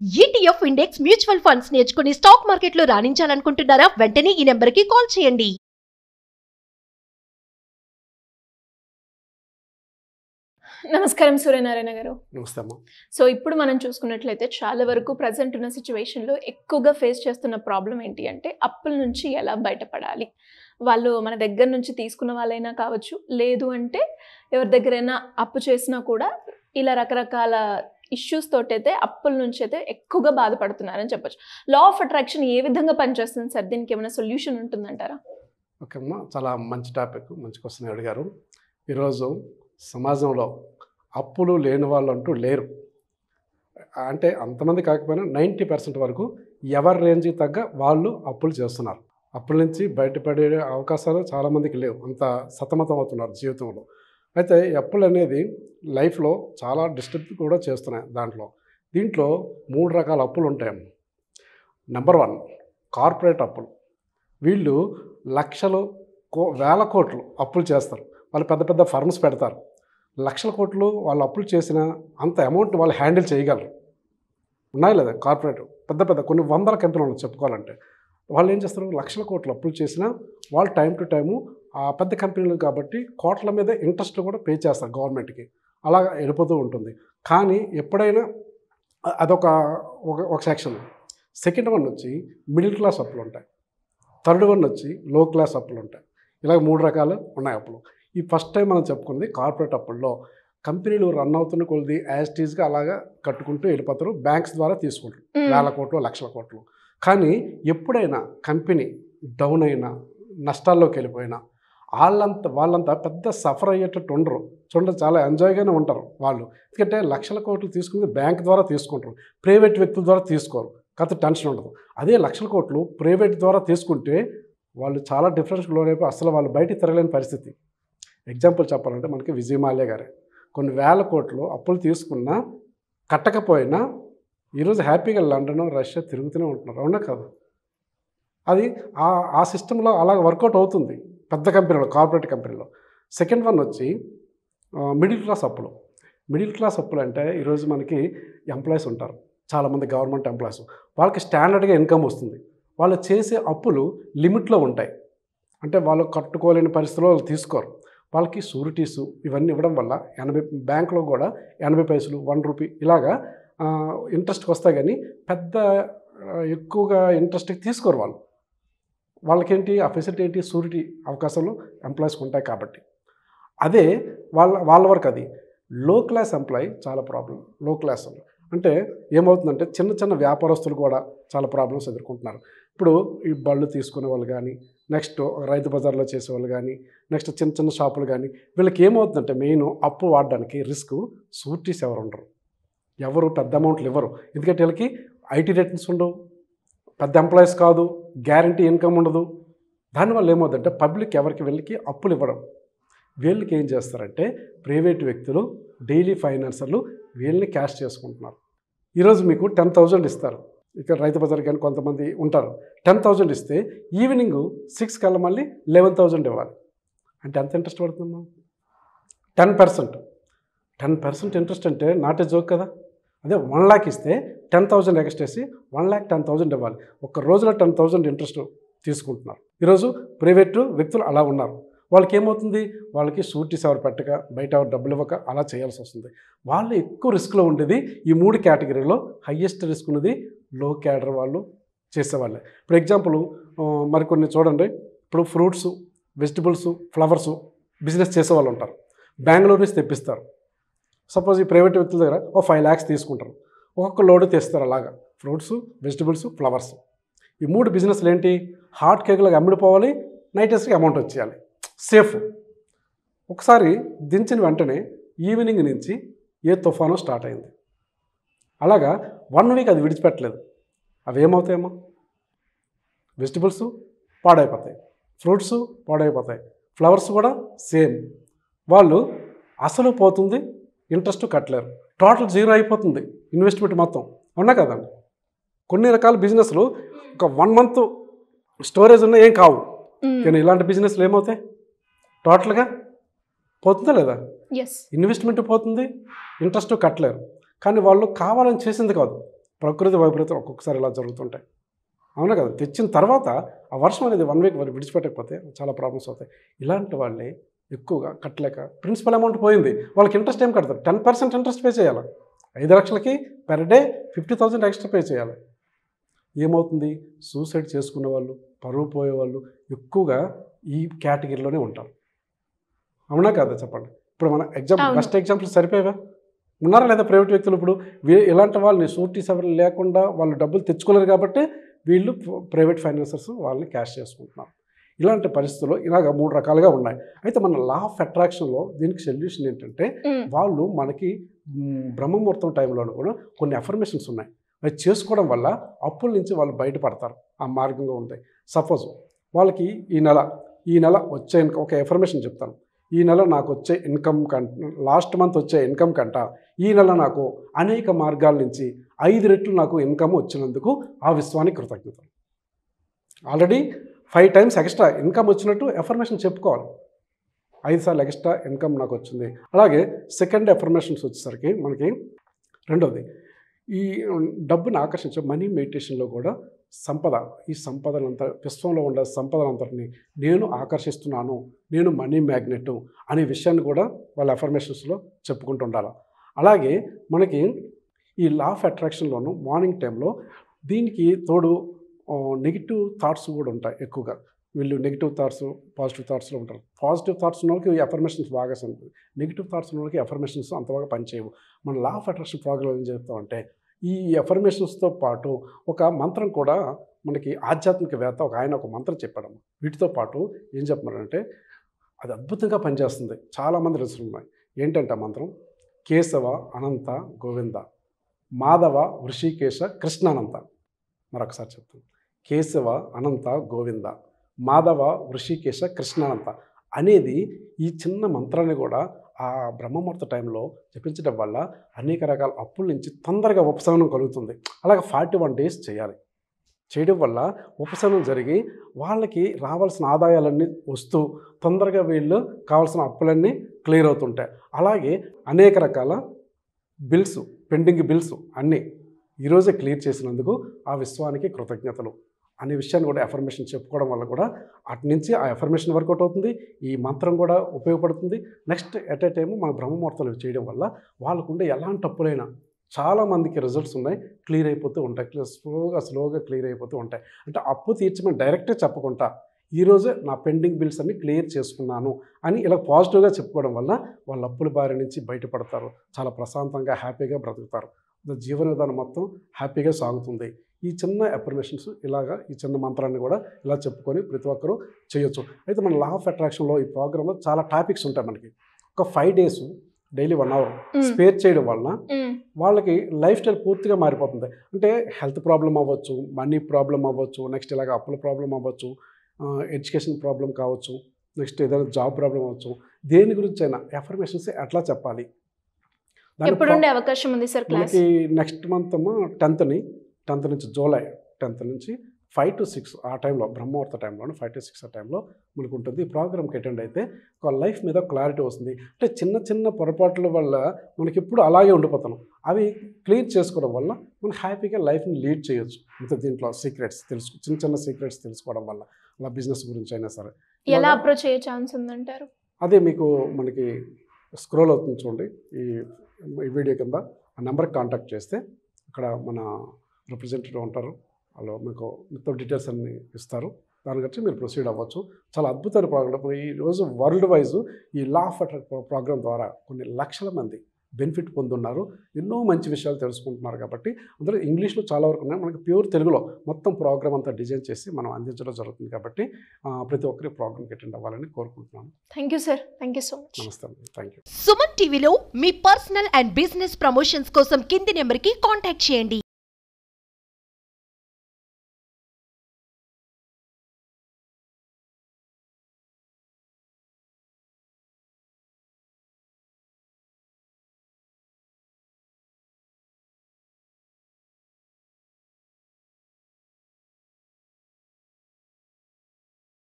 ETF index mutual funds నేర్చుకుని stock మార్కెట్లో రాణించాలనుకుంటున్నారా? వెంటనే ఈ నెంబర్కి కాల్ చేయండి. నమస్కారం సూర్యనారాయణ గారు. నమస్తే అమ్మా. సో ఇప్పుడు మనం చూసుకున్నట్లయితే చాలా వరకు ప్రజెంట్ ఉన్న సిచ్యువేషన్లో ఎక్కువగా ఫేస్ చేస్తున్న ప్రాబ్లం ఏంటి అంటే అప్పుల నుంచి ఎలా బయటపడాలి. వాళ్ళు మన దగ్గర నుంచి తీసుకున్న వాళ్ళైనా కావచ్చు, లేదు అంటే ఎవరి దగ్గరైనా అప్పు చేసినా కూడా ఇలా రకరకాల ఇష్యూస్ తోటైతే అప్పుల నుంచి అయితే ఎక్కువగా బాధపడుతున్నారని చెప్పొచ్చు. లా ఆఫ్ అట్రాక్షన్ ఏ విధంగా పనిచేస్తుంది సార్? దీనికి ఏమైనా సొల్యూషన్ ఉంటుందంటారా? ఓకే అమ్మా, చాలా మంచి టాపిక్, మంచి క్వశ్చన్ అడిగారు. ఈరోజు సమాజంలో అప్పులు లేని వాళ్ళు అంటూ లేరు. అంటే అంతమంది కాకపోయినా 90% వరకు ఎవరి రేంజ్కి తగ్గ వాళ్ళు అప్పులు చేస్తున్నారు. అప్పుల నుంచి బయటపడే అవకాశాలు చాలామందికి లేవు, అంత సతమతం అవుతున్నారు జీవితంలో. అయితే ఈ అప్పులు అనేది లైఫ్లో చాలా డిస్టర్బ్ కూడా చేస్తున్నాయి. దీంట్లో 3 రకాల అప్పులు ఉంటాయమ్మ. నెంబర్ 1 కార్పొరేట్ అప్పులు. వీళ్ళు లక్షలు వేల కోట్లు అప్పులు చేస్తారు. వాళ్ళు పెద్ద పెద్ద ఫర్మ్స్ పెడతారు. లక్షల కోట్లు వాళ్ళు అప్పులు చేసిన అంత అమౌంట్ వాళ్ళు హ్యాండిల్ చేయగలరు. ఉన్నాయి లేదా కార్పొరేట్ పెద్ద కొన్ని వందల కంపెనీలు చెప్పుకోవాలంటే వాళ్ళు ఏం చేస్తారు, లక్షల కోట్లు అప్పులు చేసినా వాళ్ళు టైం టు టైము ఆ పెద్ద కంపెనీలు కాబట్టి కోట్ల మీద ఇంట్రెస్ట్ కూడా పే చేస్తారు గవర్నమెంట్కి. అలా వెళ్ళిపోతూ ఉంటుంది. కానీ ఎప్పుడైనా అదొక ఒక సెక్షన్. సెకండ్ వన్ వచ్చి మిడిల్ క్లాస్ అప్పులు ఉంటాయి. థర్డ్ వన్ వచ్చి లో క్లాస్ అప్పులు ఉంటాయి. ఇలాగ 3 రకాలు ఉన్నాయి అప్పులు. ఈ ఫస్ట్ టైం మనం చెప్పుకున్నది కార్పొరేట్ అప్పుల్లో కంపెనీలు రన్ అవుతున్న కొద్ది యాజ్ టీజ్గా అలాగా కట్టుకుంటూ వెళ్ళిపోతారు. బ్యాంక్స్ ద్వారా తీసుకుంటారు వేల కోట్లు లక్షల కోట్లు. కానీ ఎప్పుడైనా కంపెనీ డౌన్ అయినా నష్టాల్లోకి వెళ్ళిపోయినా వాళ్ళంతా పెద్ద సఫర్ అయ్యేటట్టు ఉండరు. చాలా ఎంజాయ్గానే ఉంటారు వాళ్ళు. ఎందుకంటే లక్షల కోట్లు తీసుకుని బ్యాంక్ ద్వారా తీసుకుంటారు, ప్రైవేట్ వ్యక్తుల ద్వారా తీసుకోరు, కాస్త టెన్షన్ ఉండదు. అదే లక్షల కోట్లు ప్రైవేట్ ద్వారా తీసుకుంటే వాళ్ళు చాలా డిఫరెన్స్ లోనైపోయి అసలు వాళ్ళు బయటికి తిరగలేని పరిస్థితి. ఎగ్జాంపుల్ చెప్పాలంటే మనకి విజయ్ మాల్యా గారే కొన్ని వేల కోట్లు అప్పులు తీసుకున్నా కట్టకపోయినా ఈరోజు హ్యాపీగా లండన్ రష్యా తిరుగుతూనే ఉంటున్నారు. అవునా కదా? అది ఆ సిస్టంలో అలా వర్కౌట్ అవుతుంది పెద్ద కంపెనీలో, కార్పొరేట్ కంపెనీలో. సెకండ్ వన్ వచ్చి మిడిల్ క్లాస్ అప్పులు. మిడిల్ క్లాస్ అప్పులు అంటే ఈరోజు మనకి ఎంప్లాయీస్ ఉంటారు, చాలామంది గవర్నమెంట్ ఎంప్లాయీస్. వాళ్ళకి స్టాండర్డ్గా ఇన్కమ్ వస్తుంది. వాళ్ళు చేసే అప్పులు లిమిట్లో ఉంటాయి. అంటే వాళ్ళు కట్టుకోలేని పరిస్థితిలో వాళ్ళు తీసుకోరు. వాళ్ళకి షూరిటీసు ఇవన్నీ ఇవ్వడం వల్ల బ్యాంకులో కూడా 80 పైసలు 1 రూపీ ఇలాగా ఇంట్రెస్ట్కి వస్తాయి. కానీ పెద్ద ఎక్కువగా ఇంట్రెస్ట్కి తీసుకోరు వాళ్ళు. వాళ్ళకేంటి ఆ ఫెసిలిటీ ఏంటి, షూరిటీ అవకాశాలు ఎంప్లాయీస్కి ఉంటాయి కాబట్టి. అదే వాళ్ళ వరకు అది. లో క్లాస్ ఎంప్లాయీ చాలా ప్రాబ్లం. లో క్లాస్ అంటే ఏమవుతుందంటే చిన్న వ్యాపారస్తులు కూడా చాలా ప్రాబ్లమ్స్ ఎదుర్కొంటున్నారు. ఇప్పుడు ఈ బళ్ళు తీసుకునే వాళ్ళు కానీ, నెక్స్ట్ రైతు బజార్లో చేసేవాళ్ళు కానీ, నెక్స్ట్ చిన్న షాపులు కానీ, వీళ్ళకి ఏమవుతుందంటే మెయిన్ అప్పు వాడడానికి రిస్క్ షూరిటీస్ ఎవరు పెద్ద అమౌంట్లు ఇవ్వరు. ఎందుకంటే వీళ్ళకి ఐటీ రేటింగ్స్ ఉండవు, పెద్ద ఎంప్లాయీస్ కాదు, గ్యారంటీ ఇన్కమ్ ఉండదు. దానివల్ల ఏమవుతుందంటే పబ్లిక్ వీళ్ళకి అప్పులు ఇవ్వడం. వీళ్ళకి ఏం చేస్తారంటే ప్రైవేట్ వ్యక్తులు, డైలీ ఫైనాన్సర్లు వీళ్ళని క్యాష్ చేసుకుంటున్నారు. ఈరోజు మీకు 10,000 ఇస్తారు. ఇక్కడ రైతు బజార్ కానీ కొంతమంది ఉంటారు. 10,000 ఇస్తే ఈవినింగ్ 6 కల్లా మళ్ళీ 11,000 ఇవ్వాలి. అంటే ఎంత ఇంట్రెస్ట్ పడుతుందమ్మా? 10% ఇంట్రెస్ట్ అంటే నాట్ ఏ జోక్ కదా. అదే 1 lakh ఇస్తే 10,000 ఎక్స్ట్రా వేసి 1,10,000 ఇవ్వాలి. ఒక్క రోజులో 10,000 ఇంట్రెస్ట్ తీసుకుంటున్నారు. ఈరోజు ప్రైవేటు వ్యక్తులు అలా ఉన్నారు. వాళ్ళకి ఏమవుతుంది, వాళ్ళకి షూరిటీస్ ఎవరు పెట్టక, బయట ఎవరు డబ్బులు ఇవ్వక అలా చేయాల్సి వస్తుంది. వాళ్ళు ఎక్కువ రిస్క్లో ఉండేది ఈ 3 కేటగిరీలో. హయ్యెస్ట్ రిస్క్ ఉన్నది లో క్యాడర్ వాళ్ళు చేసేవాళ్ళే. ఇప్పుడు ఎగ్జాంపుల్ మరికొన్ని చూడండి. ఇప్పుడు ఫ్రూట్స్, వెజిటబుల్స్, ఫ్లవర్స్ బిజినెస్ చేసేవాళ్ళు ఉంటారు. బెంగళూరు నుంచి తెప్పిస్తారు. సపోజ్ ఈ ప్రైవేట్ వ్యక్తుల దగ్గర 5 lakhs తీసుకుంటారు. ఒక్కొక్క లోడు తెస్తారు. అలాగా ఫ్రూట్స్, వెజిటబుల్స్, ఫ్లవర్స్ ఈ 3 బిజినెస్లు ఏంటి, హాట్ కేకులకు అమ్ముడిపోవాలి, నైటెస్ట్కి అమౌంట్ వచ్చేయాలి, సేఫ్. ఒకసారి దించిన వెంటనే ఈవినింగ్ నుంచి ఏ తుఫాను స్టార్ట్ అయింది. అలాగా 1 week అది విడిచిపెట్టలేదు. అవి ఏమవుతాయేమో, వెజిటబుల్స్ పాడైపోతాయి, ఫ్రూట్స్ పాడైపోతాయి, ఫ్లవర్స్ కూడా సేమ్. వాళ్ళు అసలు పోతుంది, ఇంట్రెస్ట్ కట్టలేరు, టోటల్ జీరో అయిపోతుంది ఇన్వెస్ట్మెంట్ మొత్తం. అవునా కదండి? కొన్ని రకాల బిజినెస్లు ఒక 1 month స్టోరేజ్ ఉన్నా ఏం కావు. కానీ ఇలాంటి బిజినెస్లు ఏమవుతాయి, టోటల్గా పోతుందా లేదా? ఇన్వెస్ట్మెంట్ పోతుంది, ఇంట్రెస్ట్ కట్టలేరు. కానీ వాళ్ళు కావాలని చేసింది కాదు, ప్రకృతి వైపరీత్యం ఒక్కొక్కసారి ఇలా జరుగుతుంటాయి. అవునా కదా, తెచ్చిన తర్వాత ఆ వర్షం అనేది 1 వీక్ విడిచిపెట్టకపోతే చాలా ప్రాబ్లమ్స్ అవుతాయి. ఇలాంటి వాళ్ళే ఎక్కువగా కట్టలేక ప్రిన్సిపల్ అమౌంట్ పోయింది, వాళ్ళకి ఇంట్రెస్ట్ ఏం కడతారు, 10% ఇంట్రెస్ట్ పే చేయాలి. 5 లక్షలకి పెర్ డే 50,000 ఎక్స్ట్రా పే చేయాలి. ఏమవుతుంది, సూసైడ్ చేసుకునే వాళ్ళు, పరువు పోయేవాళ్ళు ఎక్కువగా ఈ కేటగిరీలోనే ఉంటారు. అవునా కదా చెప్పండి. ఇప్పుడు మన బెస్ట్ ఎగ్జాంపుల్ సరిపోయేవా, ఉన్నారా లేదా ప్రైవేట్ వ్యక్తులు? ఇప్పుడు ఇలాంటి వాళ్ళని షూరిటీ ఎవరు లేకుండా వాళ్ళు డబ్బులు తెచ్చుకోలేరు కాబట్టి వీళ్ళు ప్రైవేట్ ఫైనాన్సర్స్ వాళ్ళని క్యాష్ చేసుకుంటున్నారు. ఇలాంటి పరిస్థితుల్లో ఇలాగ 3 రకాలుగా ఉన్నాయి. అయితే మన లా ఆఫ్ అట్రాక్షన్లో దీనికి సొల్యూషన్ ఏంటంటే, వాళ్ళు మనకి బ్రహ్మముహూర్తం టైంలోనూ కూడా కొన్ని అఫర్మేషన్స్ ఉన్నాయి. అవి చేసుకోవడం వల్ల అప్పుల నుంచి వాళ్ళు బయటపడతారు. ఆ మార్గంగా ఉంటాయి. సపోజ్ వాళ్ళకి ఈ నెల వచ్చే ఒక ఎఫర్మేషన్ చెప్తాను. ఈ నెల నాకు వచ్చే ఇన్కమ్ లాస్ట్ మంత్ వచ్చే ఇన్కమ్ కంట ఈ నెల నాకు అనేక మార్గాల నుంచి 5 రెట్లు నాకు ఇన్కమ్ వచ్చినందుకు ఆ విశ్వానికి కృతజ్ఞతలు. ఆల్రెడీ 5 టైమ్స్ ఎక్స్ట్రా ఇన్కమ్ వచ్చినట్టు ఎఫర్మేషన్ చెప్పుకోవాలి. 5 సార్లు ఎక్స్ట్రా ఇన్కమ్ నాకు వచ్చింది. అలాగే సెకండ్ ఎఫర్మేషన్స్ వచ్చేసరికి మనకి రెండోది, ఈ డబ్బుని ఆకర్షించే మనీ మెడిటేషన్లో కూడా ఈ సంపదనంతా విశ్వంలో ఉండే సంపదనంతటిని నేను ఆకర్షిస్తున్నాను, నేను మనీ మ్యాగ్నెట్ అనే విషయాన్ని కూడా వాళ్ళ అఫర్మేషన్స్లో చెప్పుకుంటూ ఉండాలి. అలాగే మనకి ఈ లా ఆఫ్ అట్రాక్షన్లోను మార్నింగ్ టైంలో దీనికి తోడు నెగిటివ్ థాట్స్ కూడా ఉంటాయి. ఎక్కువగా వీళ్ళు నెగిటివ్ థాట్స్ పాజిటివ్ థాట్స్లో ఉంటారు. పాజిటివ్ థాట్స్ ఉన్న వాళ్ళకి ఈ అఫర్మేషన్స్ బాగా ఉంటుంది, నెగిటివ్ థాట్స్ ఉన్న వాళ్ళకి అఫర్మేషన్స్ అంత బాగా పనిచేయవు. మన లా ఆఫ్ అట్రాక్షన్ ప్రోగ్రామ్ ఏం చెప్తామంటే, ఈ అఫర్మేషన్స్తో పాటు ఒక మంత్రం కూడా మనకి ఆధ్యాత్మికవేత్త ఆయన ఒక మంత్రం చెప్పడం, వీటితో పాటు ఏం చెప్పమన్నారంటే అది అద్భుతంగా పనిచేస్తుంది. చాలామంది రిజల్ట్స్ ఉన్నాయి. ఏంటంటే ఆ మంత్రం, కేశవ అనంత గోవింద, మాధవ వృషికేశ కృష్ణానంత. మరొకసారి చెప్తాను, కేశవ అనంత గోవింద, మాధవ వృషికేశ కృష్ణానంత అనేది ఈ చిన్న మంత్రాన్ని కూడా ఆ బ్రహ్మముహూర్త టైంలో జపించడం వల్ల అనేక రకాల అప్పుల నుంచి తొందరగా ఉపశమనం కలుగుతుంది. అలాగే 41 డేస్ చేయాలి. చేయడం వల్ల ఉపశమనం జరిగి వాళ్ళకి రావాల్సిన ఆదాయాలన్నీ వస్తూ తొందరగా వీళ్ళు కావాల్సిన అప్పులన్నీ క్లియర్ అవుతుంటాయి. అలాగే అనేక రకాల బిల్స్, పెండింగ్ బిల్స్ అన్నీ ఈరోజే క్లియర్ చేసినందుకు ఆ విశ్వానికి కృతజ్ఞతలు అనే విషయాన్ని కూడా అఫర్మేషన్ చెప్పుకోవడం వల్ల కూడా అటు నుంచి ఆ అఫర్మేషన్ వర్కౌట్ అవుతుంది. ఈ మంత్రం కూడా ఉపయోగపడుతుంది. నెక్స్ట్ ఎట్ ఏ టైము మన బ్రహ్మముహూర్తాలు చేయడం వల్ల వాళ్ళకుండే ఎలాంటి అప్పులైనా చాలామందికి రిజల్ట్స్ ఉన్నాయి, క్లియర్ అయిపోతూ ఉంటాయి. స్లోగా క్లియర్ అయిపోతూ ఉంటాయి. అంటే అప్పు తీర్చమని డైరెక్ట్గా చెప్పకుండా ఈరోజే నా పెండింగ్ బిల్స్ అన్ని క్లియర్ చేసుకున్నాను అని ఇలా పాజిటివ్గా చెప్పుకోవడం వల్ల వాళ్ళ అప్పుల బారి నుంచి బయటపడతారు. చాలా ప్రశాంతంగా హ్యాపీగా బ్రతుకుతారు. జీవన విధానం మొత్తం హ్యాపీగా సాగుతుంది. ఈ చిన్న అఫర్మేషన్స్ ఇలాగా ఈ చిన్న మంత్రాన్ని కూడా ఇలా చెప్పుకొని ప్రతి ఒక్కరూ చేయొచ్చు. అయితే మన లా ఆఫ్ అట్రాక్షన్లో ఈ ప్రోగ్రాంలో చాలా టాపిక్స్ ఉంటాయి. మనకి ఒక 5 డేస్ డైలీ 1 అవర్ స్పేర్ చేయడం వలన వాళ్ళకి లైఫ్ స్టైల్ పూర్తిగా మారిపోతుంది. అంటే హెల్త్ ప్రాబ్లం అవ్వచ్చు, మనీ ప్రాబ్లం అవ్వచ్చు, నెక్స్ట్ ఇలాగ అప్పుల ప్రాబ్లం అవ్వచ్చు, ఎడ్యుకేషన్ ప్రాబ్లం కావచ్చు, నెక్స్ట్ ఏదైనా జాబ్ ప్రాబ్లం అవ్వచ్చు, దేని గురించి అయినా అఫర్మేషన్స్ ఎట్లా చెప్పాలి. ఎప్పుడు ఉండే అవకాశం ఉంది సార్ క్లాస్? మనకి నెక్స్ట్ మంత్ 10th నుంచి జూలై 10th నుంచి 5 to 6 ఆ టైంలో బ్రహ్మముహూర్త టైంలో 5 to 6 ఆ టైంలో మనకు ఉంటుంది. ఈ ప్రోగ్రామ్కి అటెండ్ అయితే ఒక లైఫ్ మీద క్లారిటీ వస్తుంది. అంటే చిన్న పొరపాట్ల వల్ల మనకి ఇప్పుడు అలాగే ఉండిపోతున్నాం. అవి క్లియర్ చేసుకోవడం వల్ల మనం హ్యాపీగా లైఫ్ని లీడ్ చేయొచ్చు. ఇంత దీంట్లో సీక్రెట్స్ చిన్న సీక్రెట్స్ తెలుసుకోవడం వల్ల అలా బిజినెస్ గురించి అయినా సరే ఎలా అప్రోచ్ అయ్యే ఛాన్స్ ఉందంటారు? అదే మీకు మనకి స్క్రోల్ అవుతుంది చూడండి, ఈ వీడియో కింద ఆ నెంబర్కి కాంటాక్ట్ చేస్తే అక్కడ మన రిప్రజెంటేటివ్ ఉంటారు. వాళ్ళు మీకు మొత్తం డీటెయిల్స్ అన్నీ ఇస్తారు. దాని గురించి మీరు ప్రొసీడ్ అవ్వచ్చు. చాలా అద్భుతమైన ప్రోగ్రామ్. ఈరోజు వరల్డ్ వైజ్ ఈ లా ఆఫ్ అట్రాక్ట్ ప్రోగ్రామ్ ద్వారా కొన్ని లక్షల మంది బెనిఫిట్ పొందున్నారు. ఎన్నో మంచి విషయాలు తెలుసుకుంటున్నారు. కాబట్టి అందులో ఇంగ్లీష్లో చాలా వరకు ఉన్నాయి. మనకి ప్యూర్ తెలుగులో మొత్తం ప్రోగ్రామ్ అంతా డిజైన్ చేసి మనం అందించడం జరుగుతుంది. కాబట్టి ప్రతి ఒక్కరి ప్రోగ్రామ్కి అటెండ్ అవ్వాలని కోరుకుంటున్నాను. Thank you sir. Thank you so much. నమస్తే. Thank you. సుమన్ టీవీలో మీ పర్సనల్ అండ్ బిజినెస్ ప్రమోషన్స్ కోసం కింది నెంబర్కి కాంటాక్ట్ చేయండి.